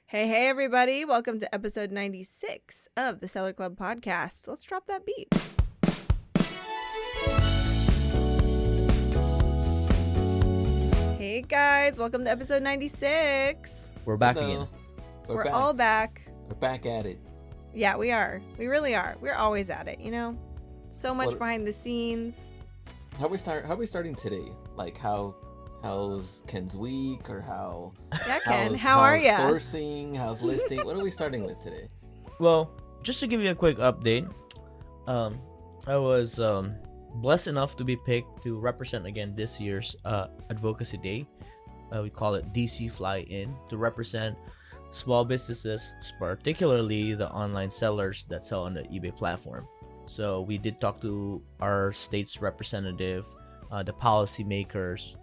Hey, everybody. Welcome to episode 96 of the Seller Club podcast. Let's drop that beat. Hey, guys. Welcome to episode 96. We're back Hello. again. We're all back. We're back at it. Yeah, we are. We really are. We're always at it, you know? So much What- behind the scenes. How are we starting today? Like how's Ken's week, or Yeah, Ken. How are how's you? sourcing? How's listing? What are we starting with today? Well, just to give you a quick update, I was blessed enough to be picked to represent again this year's Advocacy Day. We call it DC Fly In, to represent small businesses, particularly the online sellers that sell on the eBay platform. So we did talk to our state's representative, the policymakers.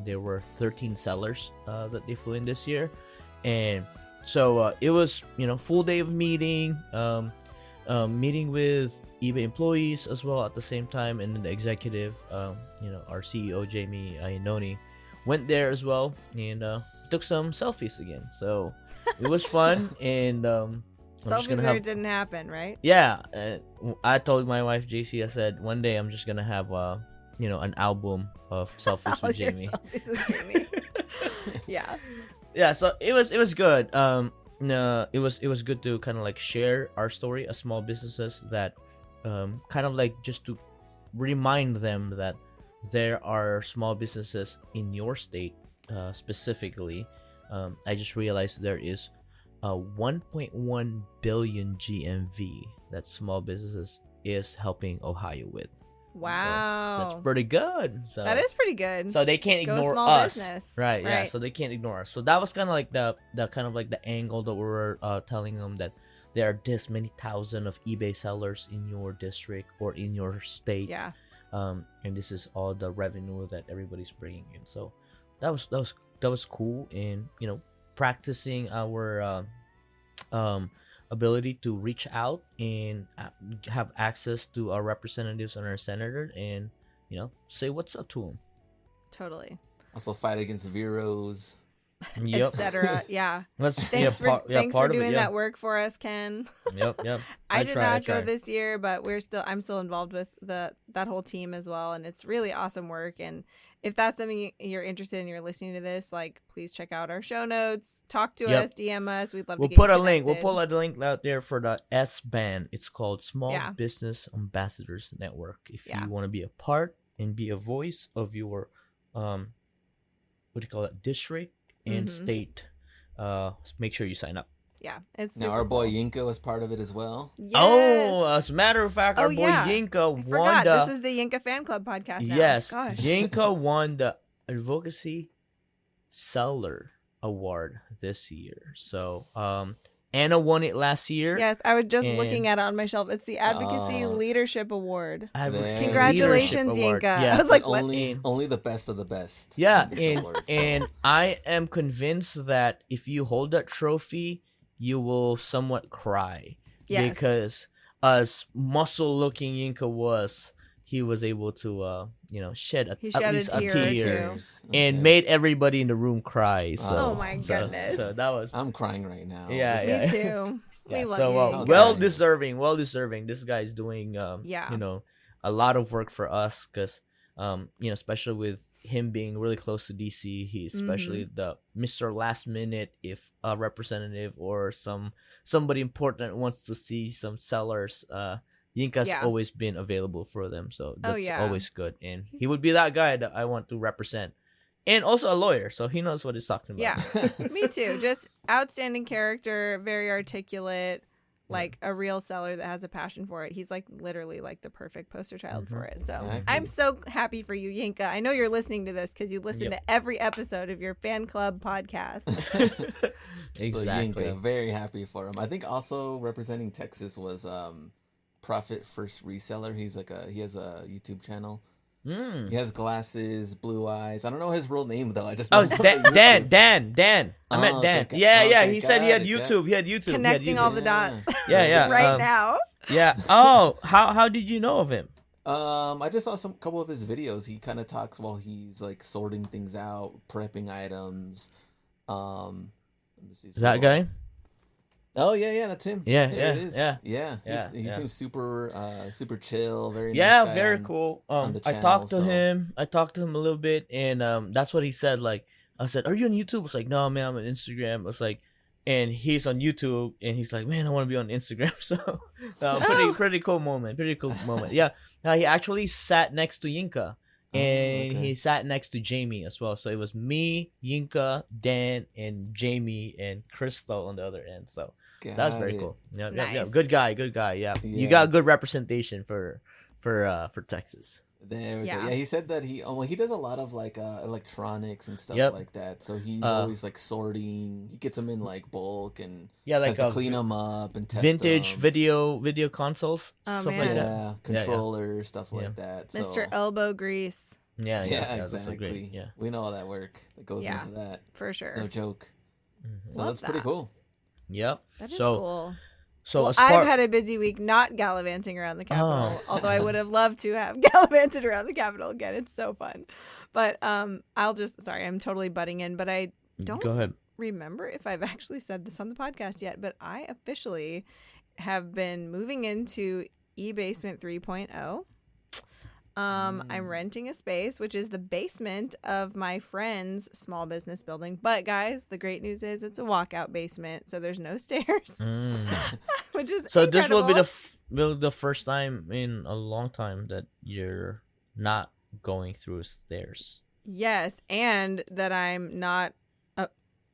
There were 13 sellers that they flew in this year, and so it was full day of meeting with eBay employees as well at the same time, and then the executive, our CEO Jamie Iannoni went there as well, and took some selfies again. So it was fun, and Selfies there didn't happen, right? yeah. I told my wife JC, I said one day I'm just gonna have an album of selfies with Jamie. Selfies with Jamie. Yeah. Yeah, so it was good. No, it was good to kind of like share our story as small businesses, that kind of like just to remind them that there are small businesses in your state, specifically. I just realized there is 1.1 billion GMV that small businesses is helping Ohio with. Wow. So that's pretty good. So That is pretty good. so they can't Go ignore small us, business. right? Yeah, Right. so they can't ignore us. So that was kind of like the kind of like the angle that we were telling them, that there are this many thousand of eBay sellers in your district or in your state. Yeah. And this is all the revenue that everybody's bringing in. So that was cool, and practicing our ability to reach out and have access to our representatives and our senator, and say what's up to them. Totally. Also, fight against Veros. Yep. Etc. Yeah. Thanks Thanks for part of doing it, yeah. that work for us, Ken. Yep. I did not go try. this year, but I'm still involved with that whole team as well, and it's really awesome work. And if that's something you're interested in, you're listening to this, like, please check out our show notes, talk to Yep. us, DM us. We'd love We'll to get put you a link. We'll connected. put a link out there for the S-band. It's called Small Yeah. Business Ambassadors Network. If Yeah. you want to be a part and be a voice of your district and Mhm. state, make sure you sign up. Yeah, it's Now super our boy cool. Yinka was part of it as well. Yes. Oh, as a matter of fact, Oh, our boy yeah. Yinka I won forgot. the This is the Yinka Fan Club podcast now. yes, Gosh. Yinka won the Advocacy Seller Award this year. So Anna won it last year. Yes, I was just And- looking at it on my shelf. It's the Advocacy Oh. Leadership Award. Advocacy Congratulations, Leadership Award. Yinka. Yeah. I was like, what? Only the best of the best. Yeah, in this and award, so. and I am convinced that if you hold that trophy, you will somewhat cry. Yes. Because as muscle-looking Yinka was, he was able to shed He at shed a least a tear or tear, two. and Okay. made everybody in the room cry. So, Oh my so- goodness. So that was I'm crying right now. Yeah, This yeah. Me is- too. We yeah. love So you. Yinka. well Okay. deserving. This guy's doing Yeah. a lot of work for us, because especially with him being really close to DC, he's especially Mm-hmm. the Mr. Last Minute. If a representative or somebody important wants to see some sellers, Yinka's Yeah. always been available for them, so that's yeah. always good. And he would be that guy that I want to represent, and also a lawyer, so he knows what he's talking about. Yeah. Me too. Just outstanding character, very articulate, like a real seller that has a passion for it. He's like literally like the perfect poster child for it. So Exactly. I'm so happy for you, Yinka. I know you're listening to this because you listen Yep. to every episode of your fan club podcast. Exactly. So Yinka, very happy for him. I think also representing Texas was Profit First Reseller. He has a YouTube channel. He has glasses, blue eyes. I don't know his real name though. I just Oh, know it's his Dan. YouTube. Dan. I meant Oh, Dan. okay, Yeah. okay, He said he had got it, YouTube. He had YouTube. Connecting all the Yeah. dots Yeah. right um, now. Yeah. Oh, how did you know of him? I just saw couple of his videos. He kind of talks while he's like sorting things out, prepping items. Let me see. Is that guy? Oh yeah, that's him. Yeah, There it yeah, is. yeah, Yeah, yeah, he yeah. seems super chill, very nice Yeah, guy very cool. on the I channel. talked to So him. I talked to him a little bit, and that's what he said. Like, I said, "Are you on YouTube?" It's like, "No, man, I'm on Instagram." It's like, and he's on YouTube, and he's like, "Man, I want to be on Instagram." So, Oh, pretty cool moment. Pretty cool moment. Yeah, he actually sat next to Yinka, oh and okay, he sat next to Jamie as well. So it was me, Yinka, Dan, and Jamie, and Crystal on the other end. So that was got very it. cool. Yeah, yeah, yeah. nice. Good guy, good guy. Yeah, you Yeah, got good representation for Texas. there we go. Yeah. Yeah, he said that he does a lot of like electronics and stuff Yep. like that. So he's Uh, always like sorting. He gets them in like bulk and yeah, has like to clean them up and test vintage them. video consoles, Oh stuff like that. man, Yeah, Yeah, yeah, controllers, stuff yeah, like that. Mr. So Elbow Grease. yeah, yeah, yeah, yeah. Those are great. exactly. Yeah. We know all that work that goes Yeah, into that. for It's no sure. joke. So Hmm. Love that's pretty that. cool. Yep. That is So cool. so Well, as I've part. had a busy week not gallivanting around the Capitol, Oh. although I would have loved to have gallivanted around the Capitol again. It's so fun. But sorry, I'm totally butting in, but I don't Go ahead. remember if I've actually said this on the podcast yet, but I officially have been moving into eBasement 3.0. I'm renting a space, which is the basement of my friend's small business building. But guys, the great news is it's a walkout basement, so there's no stairs, which is So incredible. this will be the first time in a long time that you're not going through stairs. Yes, and that I'm not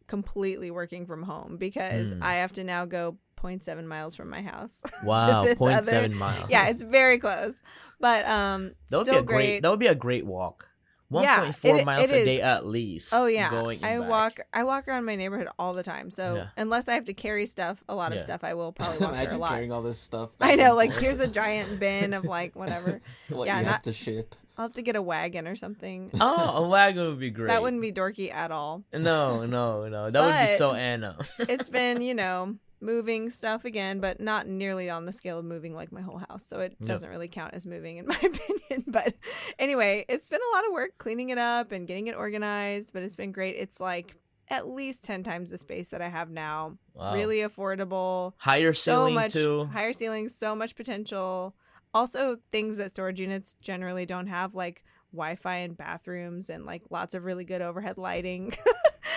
completely working from home because I have to now go 0.7 miles from my house. to Wow, this 0.7 miles. Yeah, it's very close, but That would be still a great. That would be a great walk. Yeah, 1.4 miles it a is. day at least. Oh yeah, Going I and back. walk around my neighborhood all the time. So Yeah. unless I have to carry a lot of Yeah. stuff, I will probably walk there a Imagine lot. carrying all this stuff. I back know, and like forth. here's a giant bin of like whatever. What yeah, you not- have to ship. I'll have to get a wagon or something. Oh, a wagon would be great. That wouldn't be dorky at all. No. That would be But- so Anna. It's been, moving stuff again, but not nearly on the scale of moving like my whole house. So it doesn't really count as moving in my opinion. But anyway, it's been a lot of work cleaning it up and getting it organized, but it's been great. It's like at least 10 times the space that I have now. Wow. Really affordable. Higher So ceiling much too. higher ceilings, so much potential. Also things that storage units generally don't have, like Wi-Fi in bathrooms and like lots of really good overhead lighting.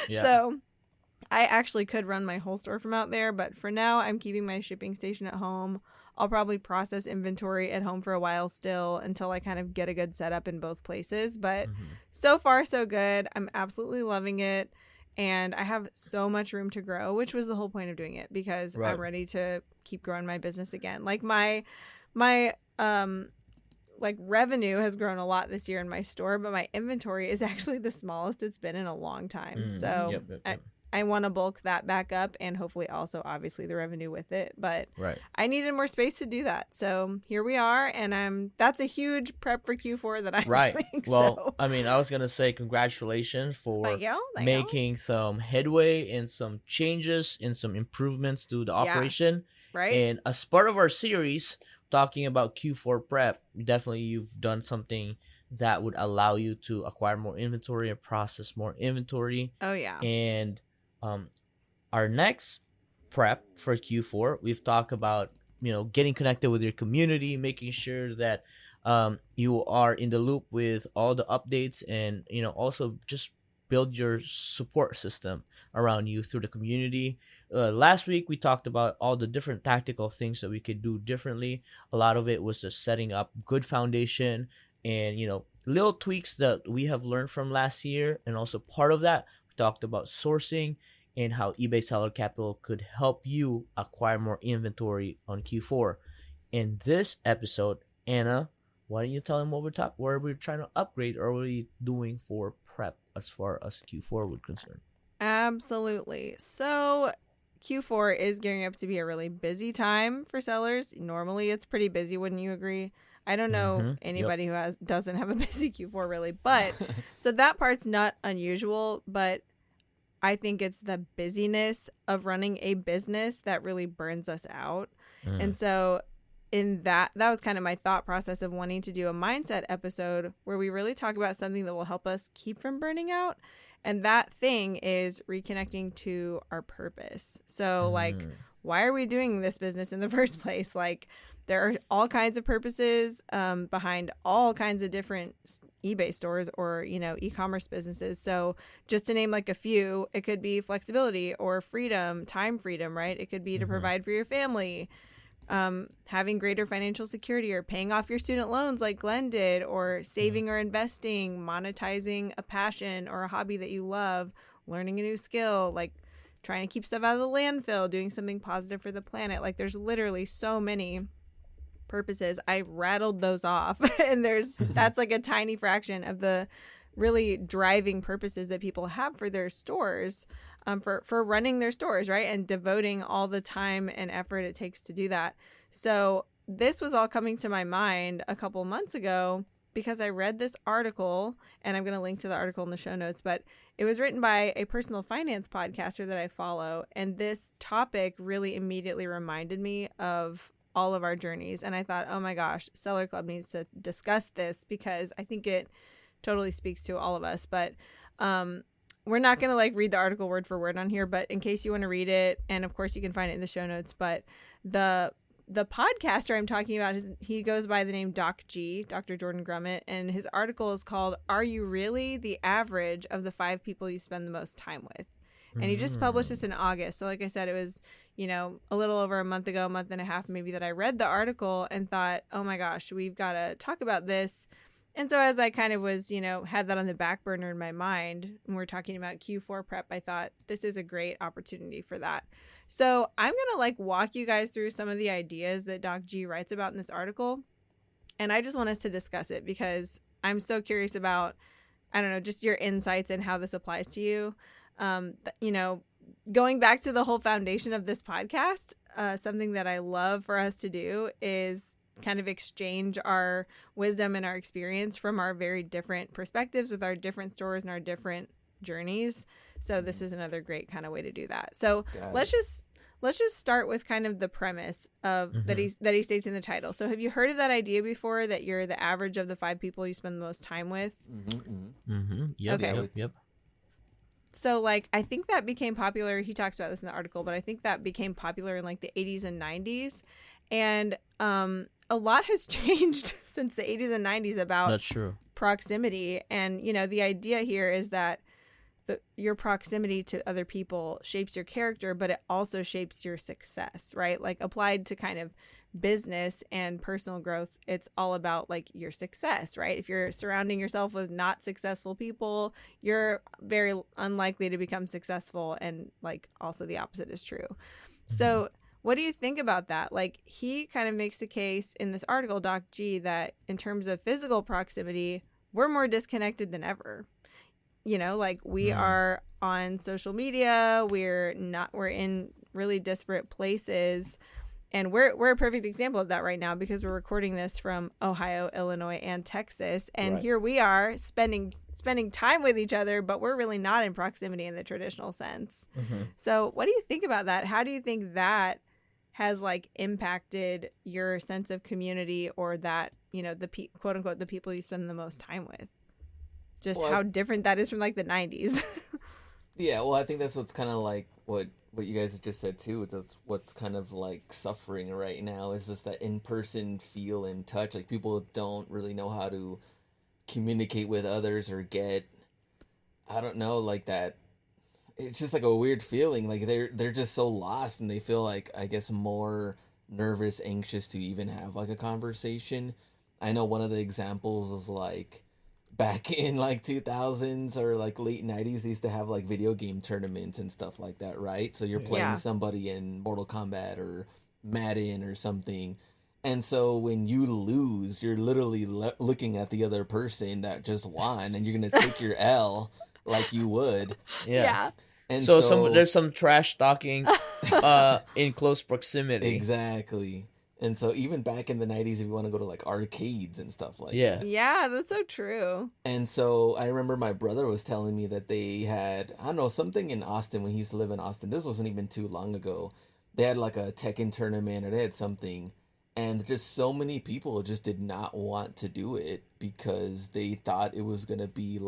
Yeah. So I actually could run my whole store from out there, but for now I'm keeping my shipping station at home. I'll probably process inventory at home for a while still until I kind of get a good setup in both places. But so far so good. I'm absolutely loving it. And I have so much room to grow, which was the whole point of doing it, because Right. I'm ready to keep growing my business again. Like my like revenue has grown a lot this year in my store, but my inventory is actually the smallest it's been in a long time. So Yep. I want to bulk that back up and hopefully also obviously the revenue with it. But Right. I needed more space to do that. So here we are. And that's a huge prep for Q4 that I'm Right. doing. Well, So. I mean, I was gonna say congratulations for Thank you. making some headway and some changes and some improvements to the operation. Right. And as part of our series talking about Q4 prep, definitely you've done something that would allow you to acquire more inventory and process more inventory. Oh, yeah. And our next prep for Q4, we've talked about getting connected with your community, making sure that you are in the loop with all the updates, and also just build your support system around you through the community. Last week we talked about all the different tactical things that we could do differently. A lot of it was just setting up good foundation and little tweaks that we have learned from last year. And also part of that, we talked about sourcing and how eBay Seller Capital could help you acquire more inventory on Q4. In this episode, Anna, why don't you tell them what we're trying to upgrade, or what are we doing for prep as far as Q4 would concern? Absolutely. So Q4 is gearing up to be a really busy time for sellers. Normally it's pretty busy, wouldn't you agree? I don't know anybody who doesn't have a busy Q4 really, but so that part's not unusual, but I think it's the busyness of running a business that really burns us out. And so in that was kind of my thought process of wanting to do a mindset episode where we really talk about something that will help us keep from burning out. And that thing is reconnecting to our purpose. So like, why are we doing this business in the first place? Like, there are all kinds of purposes behind all kinds of different eBay stores or, e-commerce businesses. So just to name like a few, it could be flexibility or freedom, time freedom, right? It could be to provide for your family, having greater financial security, or paying off your student loans like Glenn did, or saving or investing, monetizing a passion or a hobby that you love, learning a new skill, like trying to keep stuff out of the landfill, doing something positive for the planet. Like, there's literally so many purposes. I rattled those off and that's like a tiny fraction of the really driving purposes that people have for their stores, for running their stores, right? And devoting all the time and effort it takes to do that. So this was all coming to my mind a couple months ago because I read this article, and I'm going to link to the article in the show notes, but it was written by a personal finance podcaster that I follow. And this topic really immediately reminded me of all of our journeys. And I thought, oh my gosh, Seller Club needs to discuss this because I think it totally speaks to all of us. But we're not going to like read the article word for word on here, but in case you want to read it, and of course you can find it in the show notes, but the podcaster I'm talking about, he goes by the name Doc G, Dr. Jordan Grumet, and his article is called "Are You Really the Average of the 5 People You Spend the Most Time With?" And he just published this in August. So like I said, it was, a little over a month ago, a month and a half maybe, that I read the article and thought, oh my gosh, we've got to talk about this. And so as I kind of was, had that on the back burner in my mind, and we're talking about Q4 prep, I thought this is a great opportunity for that. So I'm going to walk you guys through some of the ideas that Doc G writes about in this article. And I just want us to discuss it because I'm so curious about, I don't know, just your insights and how this applies to you. Going back to the whole foundation of this podcast, something that I love for us to do is kind of exchange our wisdom and our experience from our very different perspectives with our different stores and our different journeys. So this is another great kind of way to do that. So let's just start with kind of the premise of that he states in the title. So have you heard of that idea before, that you're the average of the 5 people you spend the most time with? Yep. Okay. Yep. So I think that became popular. He talks about this in the article, but I think that became popular in the 80s and 90s. And a lot has changed since the 80s and 90s about That's true. proximity. And, the idea here is that your proximity to other people shapes your character, but it also shapes your success, right? Applied to kind of business and personal growth, it's all about your success, right? If you're surrounding yourself with not successful people, you're very unlikely to become successful. And also the opposite is true. So what do you think about that? He kind of makes the case in this article, Doc G, that in terms of physical proximity, we're more disconnected than ever. We are on social media, we're in really disparate places. And we're a perfect example of that right now because we're recording this from Ohio, Illinois, and Texas. And here we are spending time with each other, but we're really not in proximity in the traditional sense. So what do you think about that? How do you think that has impacted your sense of community, or that, the quote unquote, the people you spend the most time with? Just how different that is from the 90s. Yeah, well, I think that's what's kind of what you guys just said too. That's what's kind of suffering right now, is just that in-person feel and touch. People don't really know how to communicate with others or get, I don't know, that. It's just a weird feeling. They're just so lost, and they feel I guess more nervous, anxious to even have a conversation. I know one of the examples is back in 2000s or late 90s, they used to have video game tournaments and stuff like that, right? So you're playing somebody in Mortal Kombat or Madden or something, and so when you lose, you're literally looking at the other person that just won, and you're gonna take your L like you would. Yeah. And so there's some trash talking in close proximity. Exactly. And so even back in the 90s, if you want to go to arcades and stuff that. Yeah, that's so true. And so I remember my brother was telling me that they had, I don't know, something in Austin when he used to live in Austin. This wasn't even too long ago. They had a Tekken tournament, or they had something. And just so many people just did not want to do it because they thought it was going to be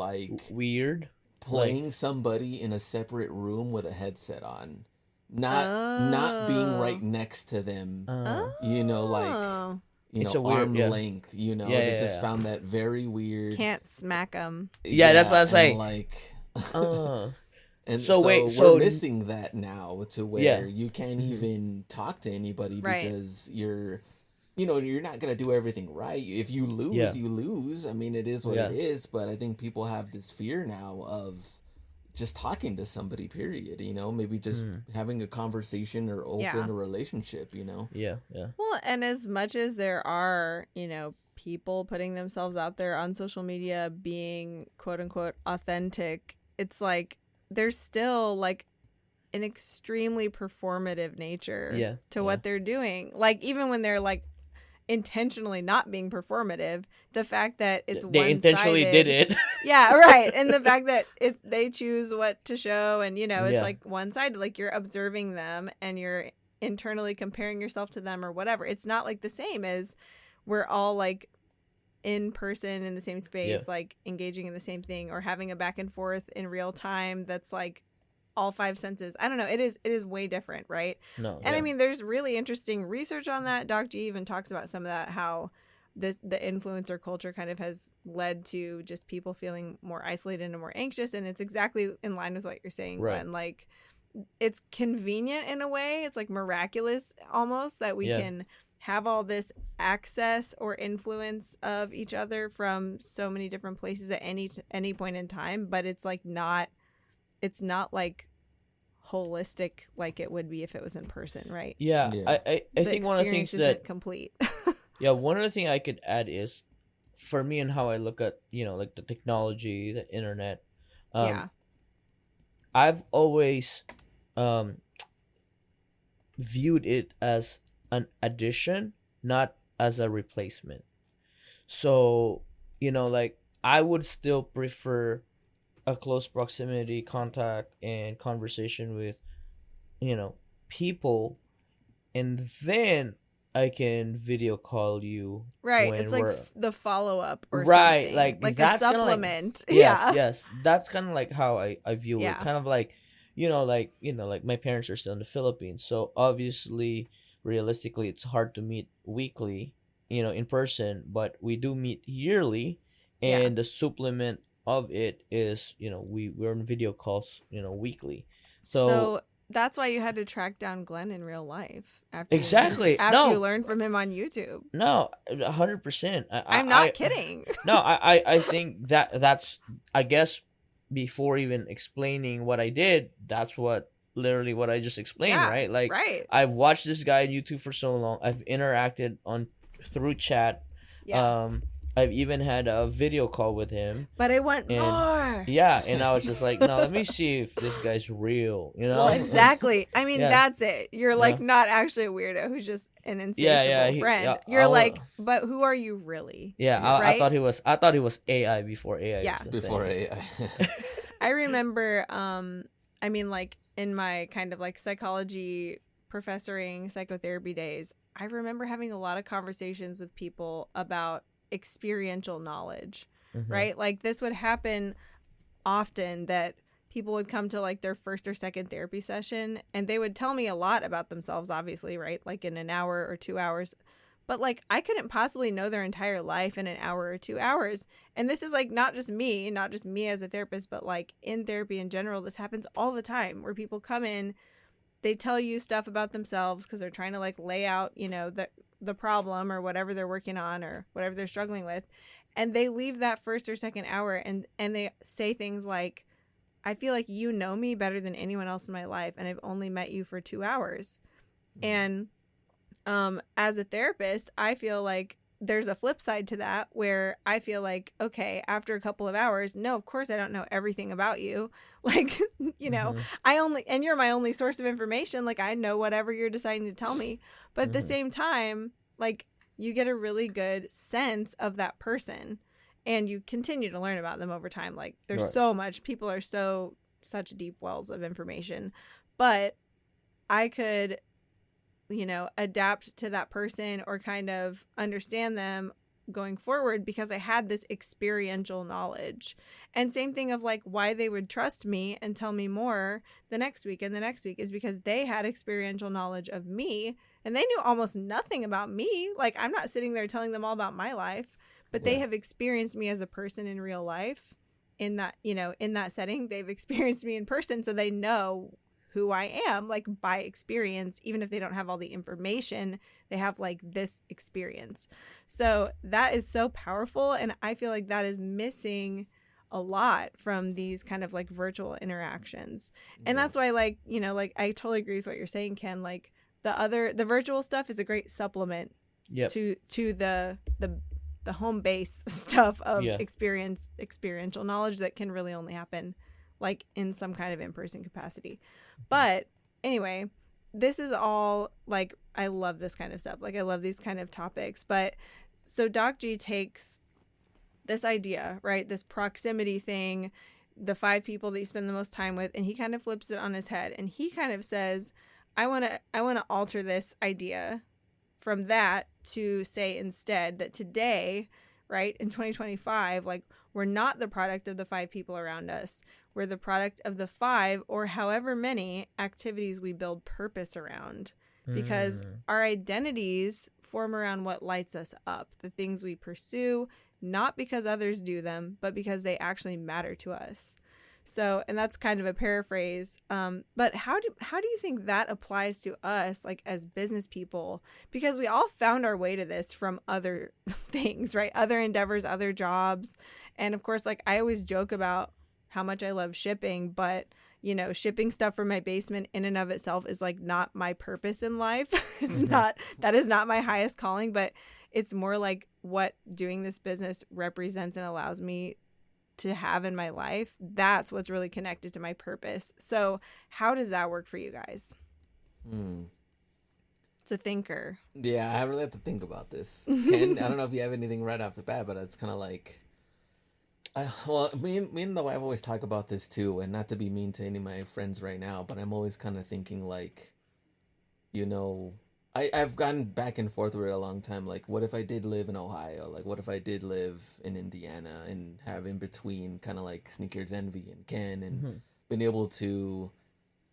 weird. Playing somebody in a separate room with a headset on. not being Oh. right next to them. Oh. You know, like, It's a weird, arm yeah. length. You know, Yeah, they yeah, just yeah. found that very weird. Can't smack them. Yeah, that's what I'm and saying. like, Uh, and so so wait, we're so missing that now to yeah. where you can't even talk to anybody Right. because you're not gonna do everything right. If you lose, Yeah. you lose. I mean, it is what it Yeah. is. But I think people have this fear now of just talking to somebody. Period. Maybe just having a conversation or open a relationship. Yeah, yeah. Well, and as much as there are, people putting themselves out there on social media being quote unquote authentic, it's like there's still like an extremely performative nature to what they're doing. Like even when they're like intentionally not being performative, the fact that it's They one-sided, intentionally did it. yeah, right. And the fact that they choose what to show, and it's like one-sided, like you're observing them and you're internally comparing yourself to them or whatever. It's not like the same as we're all like in person in the same space, like engaging in the same thing or having a back and forth in real time that's like all five senses. I don't know. It is way different, right? No. And I mean, there's really interesting research on that. Doc G even talks about some of that, how the influencer culture kind of has led to just people feeling more isolated and more anxious. And it's exactly in line with what you're saying, Right. Glenn. Like, it's convenient in a way. It's like miraculous almost that we can have all this access or influence of each other from so many different places at any point in time. But it's like it's not like holistic like it would be if it was in person, right? Yeah. I think one of the things that complete. yeah, one of the things I could add is for me and how I look at, like the technology, the internet. I've always viewed it as an addition, not as a replacement. So, like I would still prefer a close proximity contact and conversation with people, and then I can video call you, right? It's like the follow-up or right something. like a supplement. Yes, that's kind of like how I view it. Yeah. Kind of like like my parents are still in the Philippines, so obviously realistically it's hard to meet weekly in person, but we do meet yearly, and the supplement of it is we're on video calls weekly. so So that's why you had to track down Glenn in real life after you learned from him on YouTube. No, 100%. I'm not kidding. No, I think that's, I guess, before even explaining what I did, that's literally what I just explained, right? Like, right. I've watched this guy on YouTube for so long. I've interacted through chat. I've even had a video call with him. But I want more. Yeah, and I was just like, no, let me see if this guy's real, Well, exactly. I mean, that's it. You're like not actually a weirdo who's just an insatiable friend. You're like, but who are you really? Yeah, I thought he was AI before AI. Yeah, before AI. I remember, I mean, like in my kind of like psychology professoring psychotherapy days, I remember having a lot of conversations with people about experiential knowledge, right? Like this would happen often, that people would come to like their first or second therapy session and they would tell me a lot about themselves, obviously, right? Like in an hour or 2 hours. But like I couldn't possibly know their entire life in an hour or 2 hours. And this is like not just me as a therapist, but like in therapy in general, this happens all the time where people come in, they tell you stuff about themselves because they're trying to like lay out, the problem or whatever they're working on or whatever they're struggling with. And they leave that first or second hour and they say things like, I feel like you know me better than anyone else in my life, and I've only met you for 2 hours. And as a therapist, I feel like there's a flip side to that where I feel like, okay, after a couple of hours, no, of course I don't know everything about you. Like, and you're my only source of information. Like I know whatever you're deciding to tell me. But at the same time, like you get a really good sense of that person and you continue to learn about them over time. Like there's so much, people are such deep wells of information, but I could adapt to that person or kind of understand them going forward because I had this experiential knowledge. And same thing of like why they would trust me and tell me more the next week and the next week is because they had experiential knowledge of me and they knew almost nothing about me. Like I'm not sitting there telling them all about my life, but they have experienced me as a person in real life in that, you know, in that setting. They've experienced me in person, so they know who I am, like by experience. Even if they don't have all the information, they have like this experience. So that is so powerful, and I feel like that is missing a lot from these kind of like virtual interactions. And that's why, like, you know, like I totally agree with what you're saying, Ken. Like the virtual stuff is a great supplement to the home base stuff of experiential knowledge that can really only happen like in some kind of in-person capacity. But anyway, this is all like, I love this kind of stuff. Like I love these kind of topics. But so Doc G takes this idea, right? This proximity thing, the 5 people that you spend the most time with, and he kind of flips it on his head. And he kind of says, I want to alter this idea from that to say instead that today, right, in 2025, like we're not the product of the 5 people around us. We're the product of the 5 or however many activities we build purpose around, because our identities form around what lights us up, the things we pursue, not because others do them, but because they actually matter to us. So, and that's kind of a paraphrase. But how do you think that applies to us, like as business people? Because we all found our way to this from other things, right? Other endeavors, other jobs. And of course, like I always joke about how much I love shipping, but you know, shipping stuff from my basement in and of itself is like not my purpose in life. It's not, that is not my highest calling, but it's more like what doing this business represents and allows me to have in my life. That's what's really connected to my purpose. So how does that work for you guys? It's a thinker. Yeah, I really have to think about this. Ken, I don't know if you have anything right off the bat, but it's kind of like, me and the wife always talk about this too, and not to be mean to any of my friends right now, but I'm always kind of thinking like, you know, I've gone back and forth with it a long time. Like, what if I did live in Ohio? Like, what if I did live in Indiana and have in between kind of like Sneakers Envy and Ken and been able to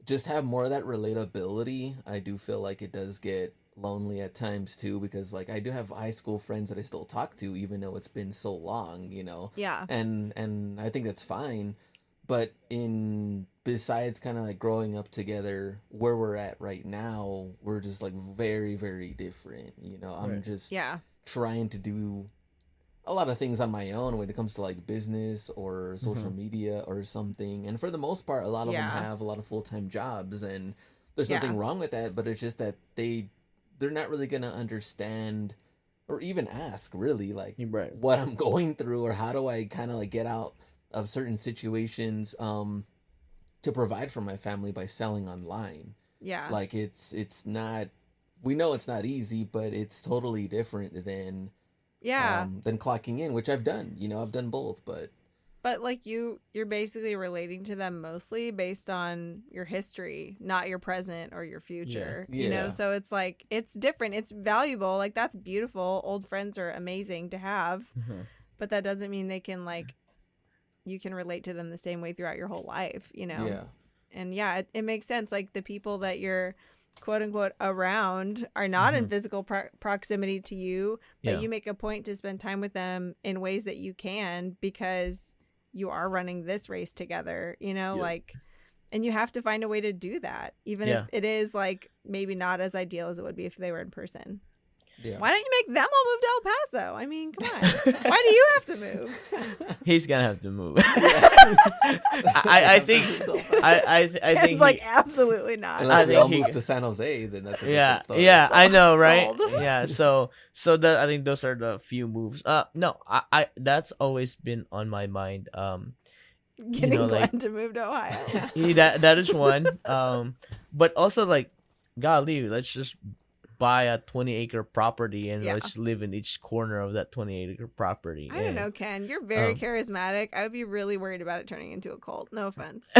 just have more of that relatability? I do feel like it does get lonely at times too, because like I do have high school friends that I still talk to even though it's been so long, you know. And I think that's fine, but besides kind of like growing up together, where we're at right now, we're just like very, very different, you know. I'm just trying to do a lot of things on my own when it comes to like business or social media or something, and for the most part a lot of them have a lot of full-time jobs, and there's nothing wrong with that, but it's just that they're not really gonna understand or even ask really like what I'm going through, or how do I kind of like get out of certain situations to provide for my family by selling online. Like it's not, we know it's not easy, but it's totally different than clocking in, which I've done, you know. I've done both, but like you're basically relating to them mostly based on your history, not your present or your future. You know, so it's like it's different, it's valuable, like that's beautiful. Old friends are amazing to have, but that doesn't mean they can like, you can relate to them the same way throughout your whole life, you know. And it makes sense. Like the people that you're quote unquote around are not in physical proximity to you, but you make a point to spend time with them in ways that you can, because you are running this race together, you know. Like, and you have to find a way to do that, even if it is like maybe not as ideal as it would be if they were in person. Why don't you make them all move to El Paso? I mean, come on. Why do you have to move? He's gonna have to move. I think it's like absolutely not. Unless we all move to San Jose, then that's a different story. I know, right? So I think those are the few moves. No, I that's always been on my mind. Getting Glenn to move to Ohio. that is one. But also like, golly, let's just buy a 20-acre property and let's live in each corner of that 20-acre property. I don't know, Ken. You're very charismatic. I would be really worried about it turning into a cult. No offense.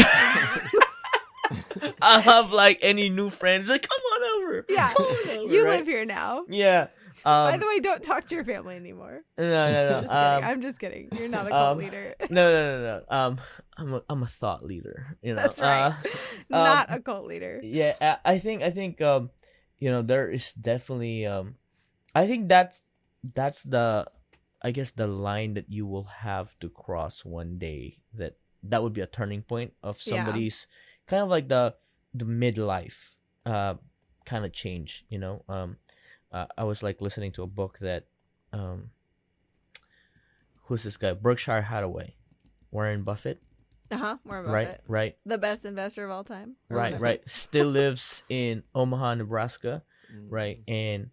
I'll have like any new friends like, come on over. Yeah. Come on over, You right? live here now. Yeah. By the way, don't talk to your family anymore. No. Just kidding. I'm just kidding. You're not a cult leader. No. I'm a thought leader. You know. That's right. Not a cult leader. Yeah. I think there is definitely I think that's the, I guess, the line that you will have to cross one day. That would be a turning point of somebody's kind of like the midlife kind of change. I was like listening to a book that who's this guy? Berkshire Hathaway, Warren Buffett. Warren Buffett. Right. The best investor of all time. Right. Still lives in Omaha, Nebraska. Right. And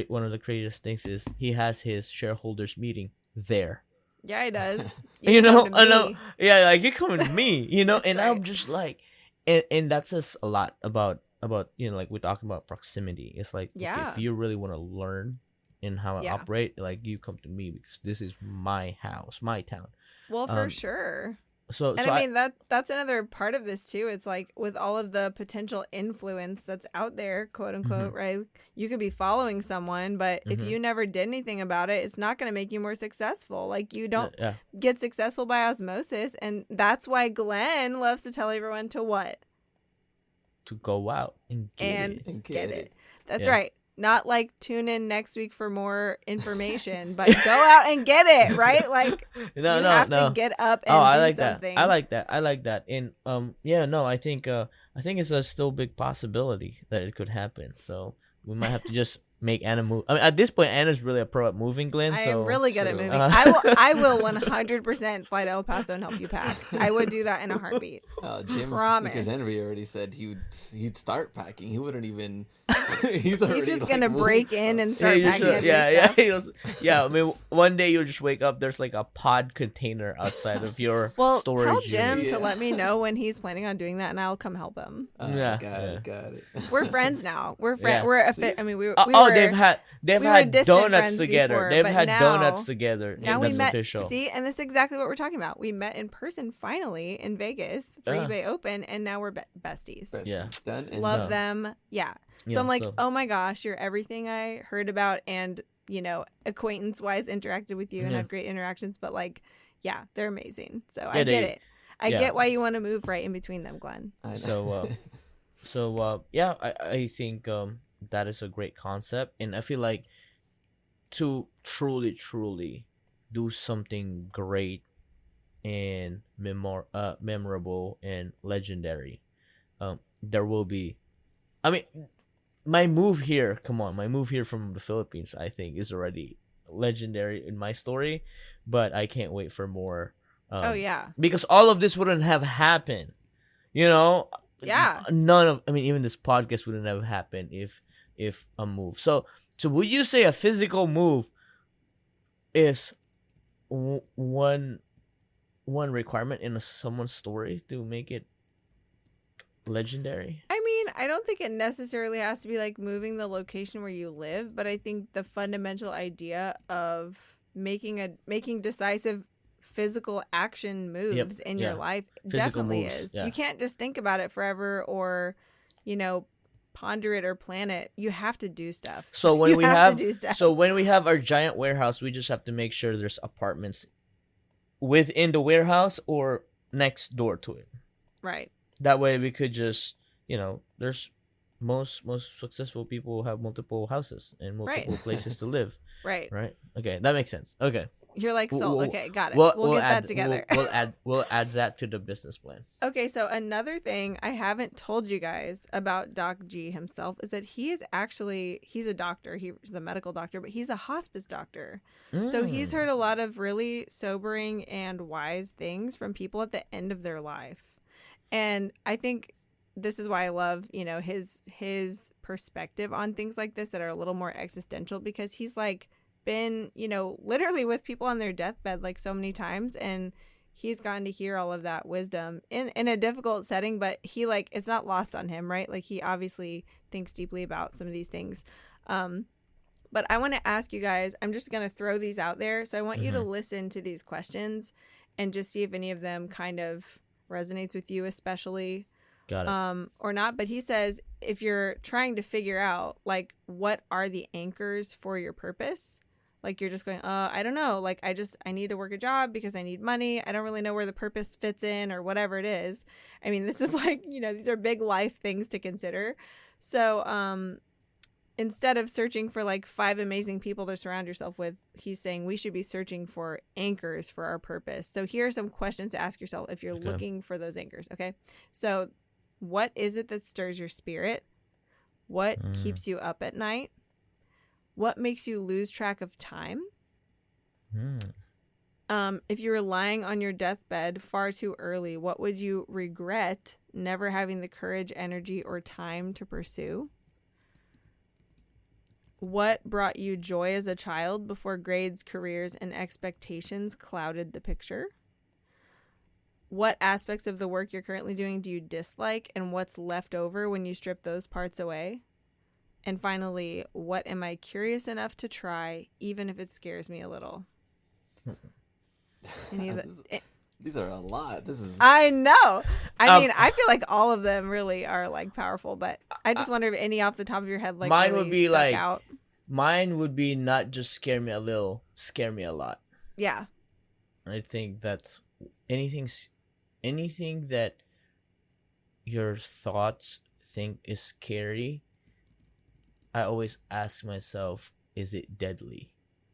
one of the craziest things is he has his shareholders meeting there. Yeah, he does. I know. Yeah, like, you're coming to me, and right. I'm just like, and that says a lot about like we're talking about proximity. It's like, okay, if you really want to learn in how I operate, like, you come to me because this is my house, my town. Well, for sure. I mean, that's another part of this too. It's like, with all of the potential influence that's out there, quote unquote, right? You could be following someone, but if you never did anything about it, it's not going to make you more successful. Like, you don't get successful by osmosis, and that's why Glenn loves to tell everyone to what? To go out and get it. That's right. Not like tune in next week for more information, but go out and get it, right? Like, you have to get up and do something. I like that. And I think it's a still big possibility that it could happen. So we might have to just make Anna move. I mean, at this point, Anna's really a pro at moving, Glenn. I am really good at moving. I will 100% fly to El Paso and help you pack. I would do that in a heartbeat. Jim Sneakers Henry already said he'd start packing. He wouldn't even. He's just gonna break in and start packing. Yeah. I mean, one day you'll just wake up. There's like a pod container outside of your storage. Tell Jim to let me know when he's planning on doing that, and I'll come help him. Got it. We're friends now. We're friends. I mean, we they've had donuts together. Before, they've had donuts together. Now that's we met. Official. See, and this is exactly what we're talking about. We met in person finally in Vegas for eBay Open, and now we're besties. Yeah, done. Love them. Yeah. So I'm like, oh my gosh, you're everything I heard about, and acquaintance-wise interacted with you and had great interactions. But like, yeah, they're amazing. So I get it. I get why you want to move right in between them, Glenn. So I think that is a great concept, and I feel like to truly do something great and memorable and legendary, there will be. I mean, my move here from the Philippines, I think, is already legendary in my story, but I can't wait for more. Because all of this wouldn't have happened, Yeah. Even this podcast wouldn't have happened if a move. So would you say a physical move is one requirement in someone's story to make it legendary? I mean, I don't think it necessarily has to be like moving the location where you live, but I think the fundamental idea of making decisive physical action moves in your life definitely is. You can't just think about it forever or, ponder it or plan it. You have to do stuff. So when we have our giant warehouse, we just have to make sure there's apartments within the warehouse or next door to it. Right. That way we could just, there's most successful people have multiple houses and multiple places to live. Right. Right. Okay, that makes sense. Okay. You're like sold. Okay, got it. We'll get that together. We'll add that to the business plan. Okay, so another thing I haven't told you guys about Doc G himself is that he's a doctor. He's a medical doctor, but he's a hospice doctor. So he's heard a lot of really sobering and wise things from people at the end of their life. And I think this is why I love, his perspective on things like this that are a little more existential, because he's like been, literally with people on their deathbed like so many times, and he's gotten to hear all of that wisdom in a difficult setting, but he it's not lost on him, right? Like, he obviously thinks deeply about some of these things. But I want to ask you guys, I'm just going to throw these out there. So I want you to listen to these questions and just see if any of them kind of resonates with you, especially. Got it. Or not. But he says if you're trying to figure out like what are the anchors for your purpose, like you're just going, I don't know, like I need to work a job because I need money. I don't really know where the purpose fits in or whatever it is. I mean, this is like, these are big life things to consider. So instead of searching for like 5 amazing people to surround yourself with, he's saying we should be searching for anchors for our purpose. So here are some questions to ask yourself if you're looking for those anchors. Okay. So what is it that stirs your spirit? What keeps you up at night? What makes you lose track of time? If you were lying on your deathbed far too early, what would you regret never having the courage, energy, or time to pursue? What brought you joy as a child before grades, careers, and expectations clouded the picture? What aspects of the work you're currently doing do you dislike, and what's left over when you strip those parts away? And finally, what am I curious enough to try, even if it scares me a little? These are a lot. I know. I mean, I feel like all of them really are like powerful, but I just wonder if any off the top of your head like mine really would be stuck like out. Mine would be not just scare me a little, scare me a lot. Yeah. I think that's anything that your thoughts think is scary. I always ask myself, is it deadly?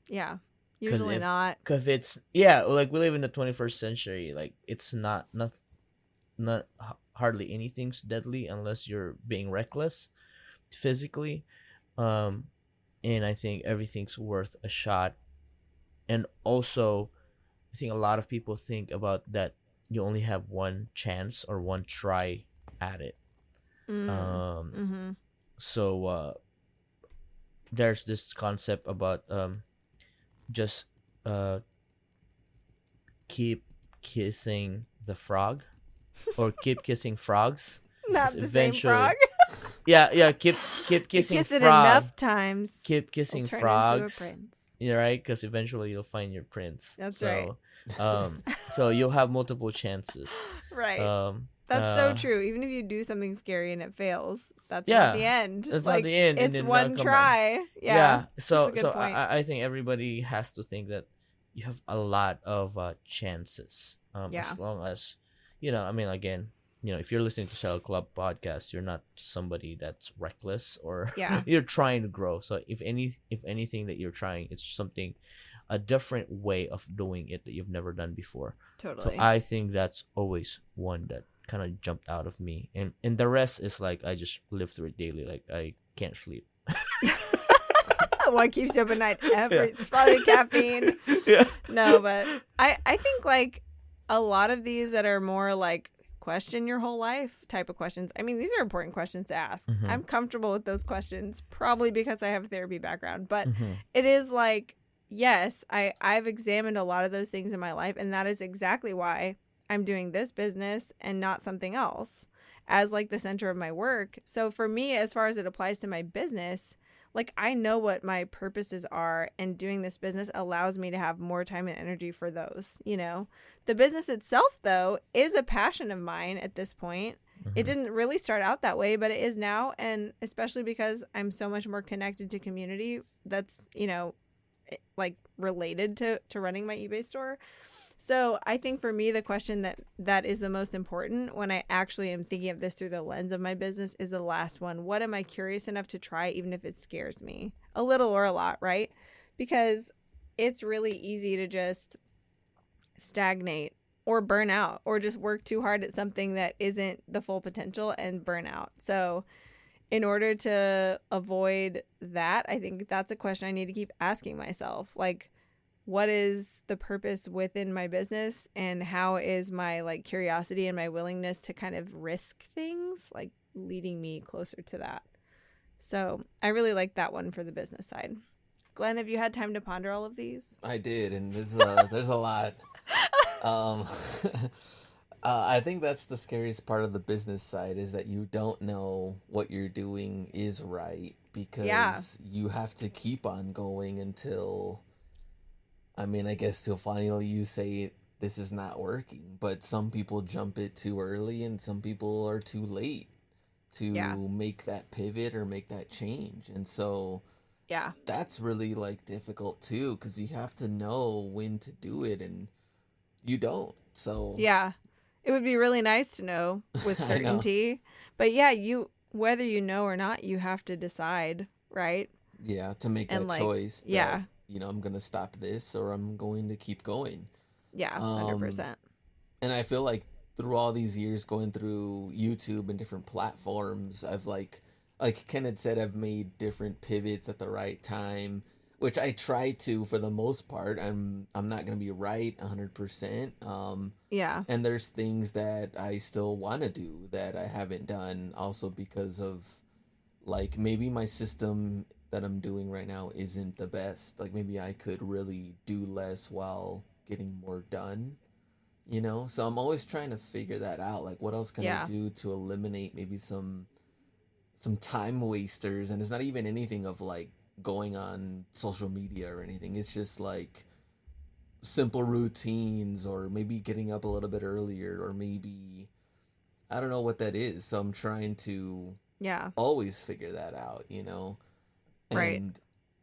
Yeah. Usually not. Because it's like we live in the 21st century. Like it's not hardly anything's deadly unless you're being reckless physically. And I think everything's worth a shot. And also, I think a lot of people think about that you only have one chance or one try at it. So there's this concept about just keep kissing the frog or keep kissing frogs. Not the same frog. Keep kissing kiss it frog. enough times. Keep kissing turn frogs. into a prince. Yeah, right, because eventually you'll find your prince. That's right. So you'll have multiple chances. Right. That's so true. Even if you do something scary and it fails, that's not the end. It's not the end. It's one try. Yeah. So that's a good point. I think everybody has to think that you have a lot of chances. As long as I mean, again, if you're listening to Shell Club podcast, you're not somebody that's reckless or you're trying to grow. So if anything that you're trying, it's something, a different way of doing it that you've never done before. Totally. So I think that's always one that kind of jumped out of me, and the rest is like I just live through it daily. Like I can't sleep. What keeps you up at night? It's probably caffeine. Yeah. No, but I think like a lot of these that are more like question your whole life type of questions. I mean, these are important questions to ask. I'm comfortable with those questions, probably because I have a therapy background. But it is like, yes, I've examined a lot of those things in my life, and that is exactly why I'm doing this business and not something else as like the center of my work. So for me, as far as it applies to my business, like I know what my purposes are, and doing this business allows me to have more time and energy for those. The business itself though is a passion of mine at this point. It didn't really start out that way, but it is now, and especially because I'm so much more connected to community that's like related to running my eBay store. So I think for me, the question that is the most important when I actually am thinking of this through the lens of my business is the last one. What am I curious enough to try, even if it scares me a little or a lot, right? Because it's really easy to just stagnate or burn out or just work too hard at something that isn't the full potential and burn out. So in order to avoid that, I think that's a question I need to keep asking myself. Like, what is the purpose within my business, and how is my like curiosity and my willingness to kind of risk things like leading me closer to that? So I really like that one for the business side. Glenn, have you had time to ponder all of these? I did, and there's a lot. I think that's the scariest part of the business side, is that you don't know what you're doing is right, because you have to keep on going until, I mean, I guess till finally you say this is not working. But some people jump it too early and some people are too late Yeah. to make that pivot or make that change. And so Yeah. that's really like difficult too, because you have to know when to do it and you don't. So Yeah. It would be really nice to know with I know. certainty. But yeah, whether you know or not, you have to decide, right? Yeah, to make And that like, choice that, yeah. I'm going to stop this or I'm going to keep going. Yeah, Um 100%. and I feel like through all these years going through YouTube and different platforms, I've like Kenneth said, I've made different pivots at the right time, which I try to for the most part. I'm not going to be right 100%. Yeah. And there's things that I still want to do that I haven't done also because of like maybe my system that I'm doing right now isn't the best. Like maybe I could really do less while getting more done, So I'm always trying to figure that out. Like what else can I Yeah. do to eliminate maybe some time wasters? And it's not even anything of like going on social media or anything. It's just like simple routines or maybe getting up a little bit earlier or maybe I don't know what that is. So I'm trying to Yeah. always figure that out. Right.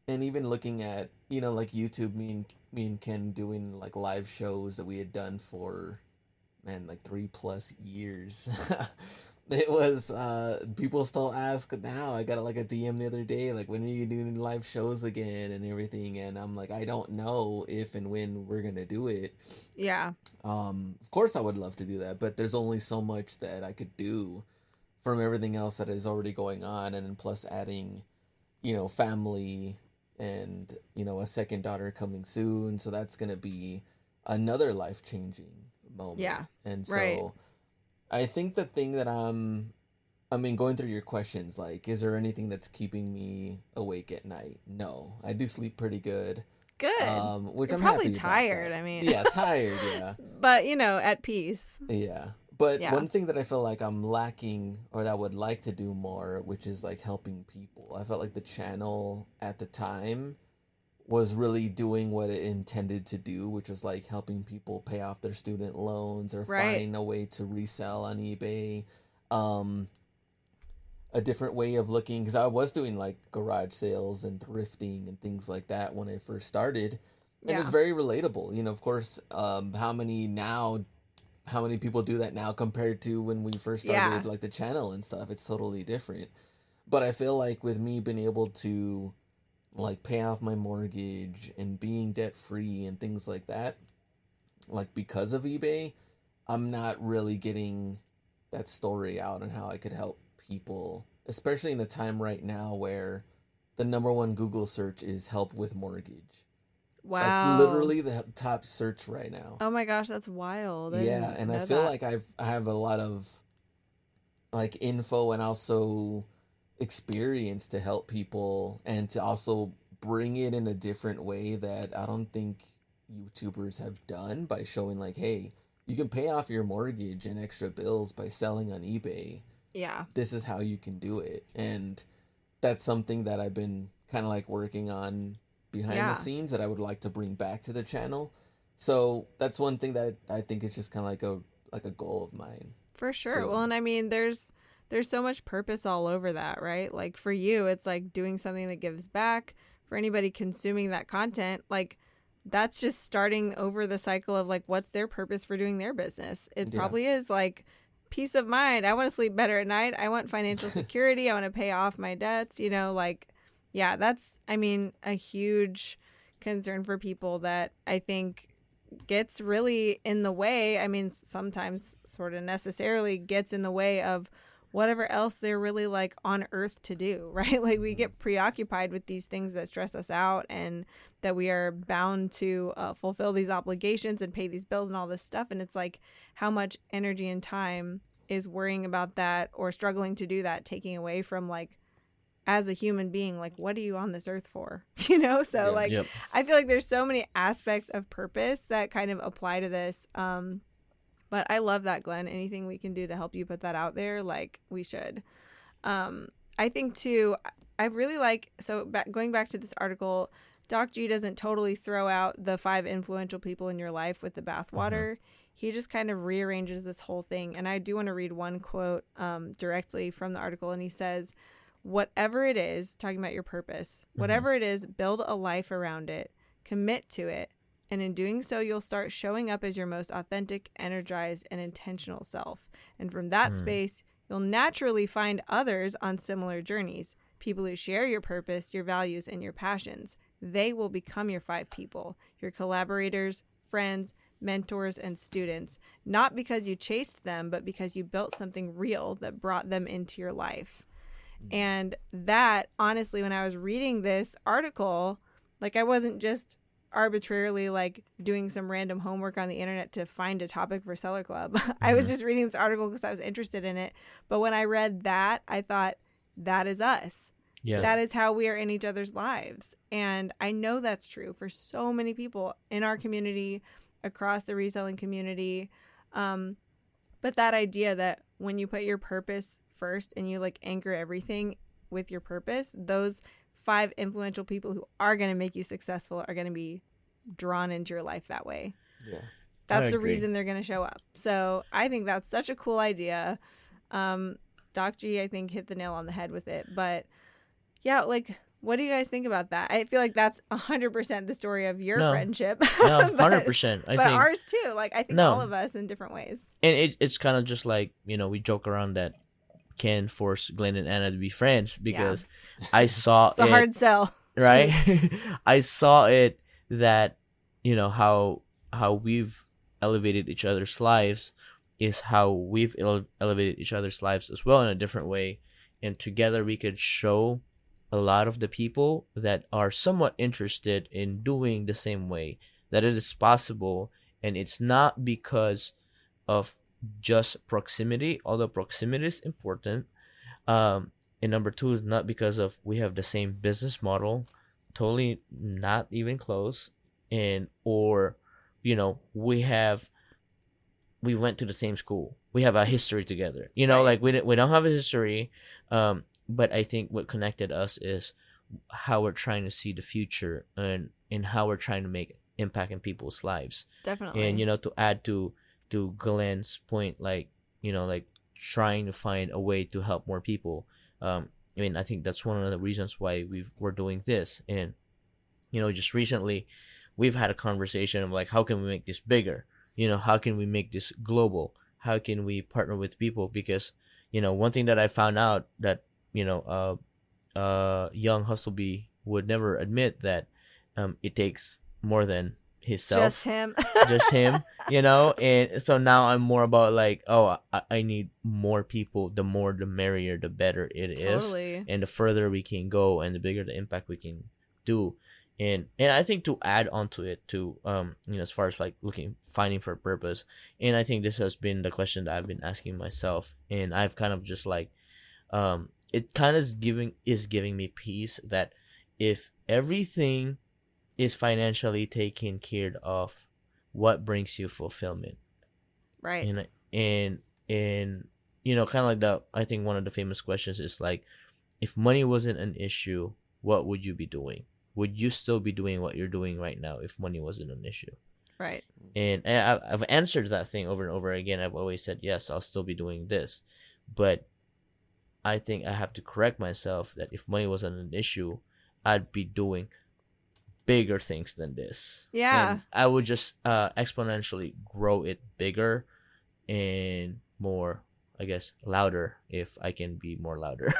And even looking at like YouTube, me and Ken doing like live shows that we had done for man like 3+ years. It was people still ask now. I got like a DM the other day like, when are you doing live shows again and everything, and I'm like, I don't know if and when we're gonna do it. Yeah. Of course I would love to do that, but there's only so much that I could do from everything else that is already going on, and then plus adding family and a second daughter coming soon, so that's going to be another life-changing moment. Yeah. And Right. so I think the thing that I mean, going through your questions, like, is there anything that's keeping me awake at night? No, I do sleep pretty good, Good. which You're I'm probably happy about tired. that. I mean, Yeah, tired, yeah. but at peace. Yeah. But Yeah. one thing that I feel like I'm lacking or that I would like to do more, which is like helping people. I felt like the channel at the time was really doing what it intended to do, which was like helping people pay off their student loans or Right. find a way to resell on eBay. Um, a different way of looking, because I was doing like garage sales and thrifting and things like that when I first started. And it's Yeah. very relatable. Of course, how many people do that now compared to when we first Yeah. started like the channel and stuff. It's totally different. But I feel like with me being able to like pay off my mortgage and being debt free and things like that, like because of eBay, I'm not really getting that story out on how I could help people, especially in a time right now where the number one Google search is help with mortgage. That's Wow. literally the top search right now. Oh my gosh, that's wild. I Yeah, didn't and I know feel that. like I have a lot of like info and also experience to help people and to also bring it in a different way that I don't think YouTubers have done, by showing like, hey, you can pay off your mortgage and extra bills by selling on eBay. Yeah. This is how you can do it. And that's something that I've been kind of like working on behind the Yeah. scenes that I would like to bring back to the channel. So that's one thing that I think is just kind of like a goal of mine For sure. Well, soon. and I mean, there's so much purpose all over that, right? Like for you, it's like doing something that gives back. For anybody consuming that content, like that's just starting over the cycle of like what's their purpose for doing their business. It Yeah. probably is like peace of mind. I want to sleep better at night. I want financial security. I want to pay off my debts, like yeah, that's I mean, a huge concern for people that I think gets really in the way. I mean, sometimes sort of necessarily gets in the way of whatever else they're really like on earth to do, right? Like we Hmm. get preoccupied with these things that stress us out and that we are bound to fulfill these obligations and pay these bills and all this stuff. And it's like how much energy and time is worrying about that or struggling to do that, taking away from like as a human being, like what are you on this earth for? So Yeah. like Yep. I feel like there's so many aspects of purpose that kind of apply to this. But I love that, Glenn. Anything we can do to help you put that out there, like we should. I think too, I really like, so going back to this article, Doc G doesn't totally throw out the 5 influential people in your life with the bathwater. He just kind of rearranges this whole thing. And I do want to read one quote directly from the article. And he says, whatever it is, talking about your purpose, whatever it is, build a life around it, commit to it. And in doing so, you'll start showing up as your most authentic, energized, and intentional self. And from that space, you'll naturally find others on similar journeys, people who share your purpose, your values, and your passions. They will become your 5 people, your collaborators, friends, mentors, and students, not because you chased them, but because you built something real that brought them into your life. And that, honestly, when I was reading this article, like, I wasn't just arbitrarily like doing some random homework on the internet to find a topic for Seller Club. I was just reading this article because I was interested in it. But when I read that, I thought, that is us. Yeah. That is how we are in each other's lives. And I know that's true for so many people in our community, across the reselling community. But that idea that when you put your purpose first and you like anchor everything with your purpose, those 5 influential people who are going to make you successful are going to be drawn into your life that way. Yeah. That's the reason they're going to show up. So I think that's such a cool idea. Doc G, I think, hit the nail on the head with it. But yeah, like, what do you guys think about that? I feel like that's 100% the story of your friendship. No, 100%. I but think ours too. Like, I think all of us in different ways. And it's kind of just like, you know, we joke around that Ken forced Glenn and Anna to be friends because I saw it's a hard sell. Right? I saw it that, you know, how we've elevated each other's lives is how we've elevated each other's lives as well in a different way. And together we could show a lot of the people that are somewhat interested in doing the same way that it is possible. And it's not because of just proximity, although proximity is important. And number 2 is not because of we have the same business model, totally not even close. And, or, you know, we went to the same school. We have a history together, you know, like we don't have a history. But I think what connected us is how we're trying to see the future and how we're trying to make impact in people's lives. Definitely. And, you know, to add to Glenn's point, like, you know, like trying to find a way to help more people. I mean, I think that's one of the reasons why we're doing this. And, you know, just recently we've had a conversation of like, how can we make this bigger? You know, how can we make this global? How can we partner with people? Because, you know, one thing that I found out that, you know, young Hustlebee would never admit that it takes more than himself. Just him, you know. And so now I'm more about like, oh, I need more people. The more, the merrier, the better it is. And the further we can go and the bigger the impact we can do. And I think to add onto it too, you know, as far as like finding for a purpose, and I think this has been the question that I've been asking myself, and I've kind of just like, it kind of is giving me peace that if everything is financially taken care of, what brings you fulfillment, right? And you know, kind of like I think one of the famous questions is like, if money wasn't an issue, what would you be doing? Would you still be doing what you're doing right now if money wasn't an issue? Right. And I've answered that thing over and over again. I've always said, yes, I'll still be doing this. But I think I have to correct myself that if money wasn't an issue, I'd be doing bigger things than this. Yeah. And I would just exponentially grow it bigger and more, I guess, louder if I can be more louder.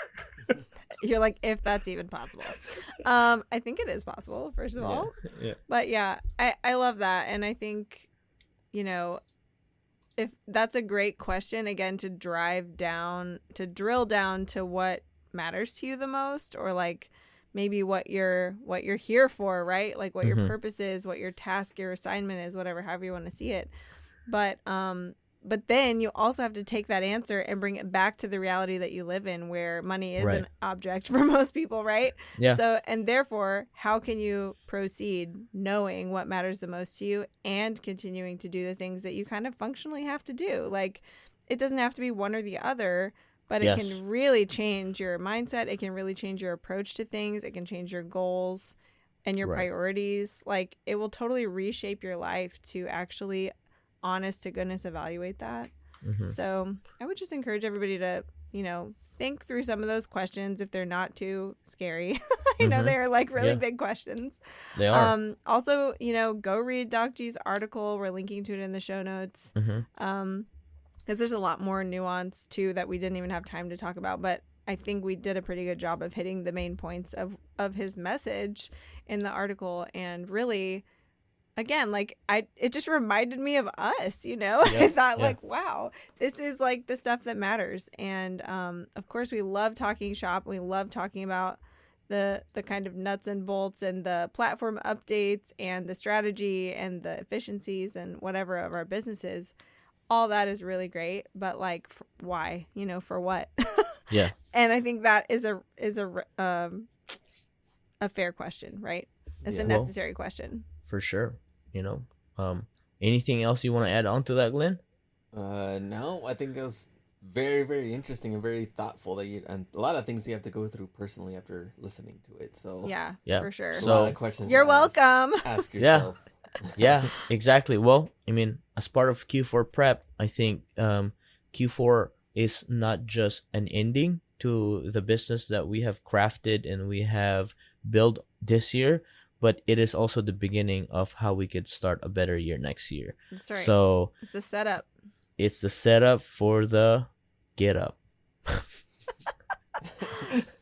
You're like, if that's even possible. I think it is possible, first of all. Yeah. But yeah, I love that. And I think, you know, if that's a great question, again, to drill down to what matters to you the most, or like maybe what you're here for, right? Like what your purpose is, what your task, your assignment is, whatever, however you want to see it. But then you also have to take that answer and bring it back to the reality that you live in, where money is an object for most people, right? Yeah. So, and therefore, how can you proceed knowing what matters the most to you and continuing to do the things that you kind of functionally have to do? Like, it doesn't have to be one or the other, but it can really change your mindset. It can really change your approach to things. It can change your goals. and your Right. priorities, like it will totally reshape your life to actually honest to goodness evaluate that. So I would just encourage everybody to, think through some of those questions if they're not too scary. I know they're like really big questions. They are. Also, go read Doc G's article. We're linking to it in the show notes. Because there's a lot more nuance too that we didn't even have time to talk about, but I think we did a pretty good job of hitting the main points of his message in the article. And really, again, like it just reminded me of us, I thought like, wow, this is like the stuff that matters. And of course we love talking shop. We love talking about the kind of nuts and bolts and the platform updates and the strategy and the efficiencies and whatever of our businesses. All that is really great, but like, why? For what? Yeah. And I think that is a fair question, right? It's a necessary question. For sure. Anything else you want to add on to that, Glenn? No, I think it was very, very interesting and very thoughtful and a lot of things you have to go through personally after listening to it. So yeah, for sure. A lot of questions. You're welcome. Ask yourself. Yeah, exactly. Well, I mean, as part of Q4 prep, I think Q4 is not just an ending to the business that we have crafted and we have built this year, but it is also the beginning of how we could start a better year next year. That's right. So it's the setup. It's the setup for the get up.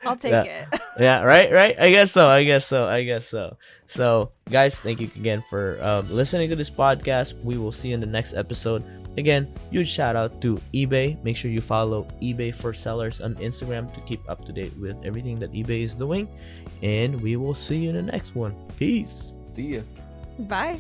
I'll take it. Yeah, right. I guess so. So, guys, thank you again for listening to this podcast. We will see you in the next episode. Again, huge shout out to eBay. Make sure you follow eBay for Sellers on Instagram to keep up to date with everything that eBay is doing. And we will see you in the next one. Peace. See ya. Bye.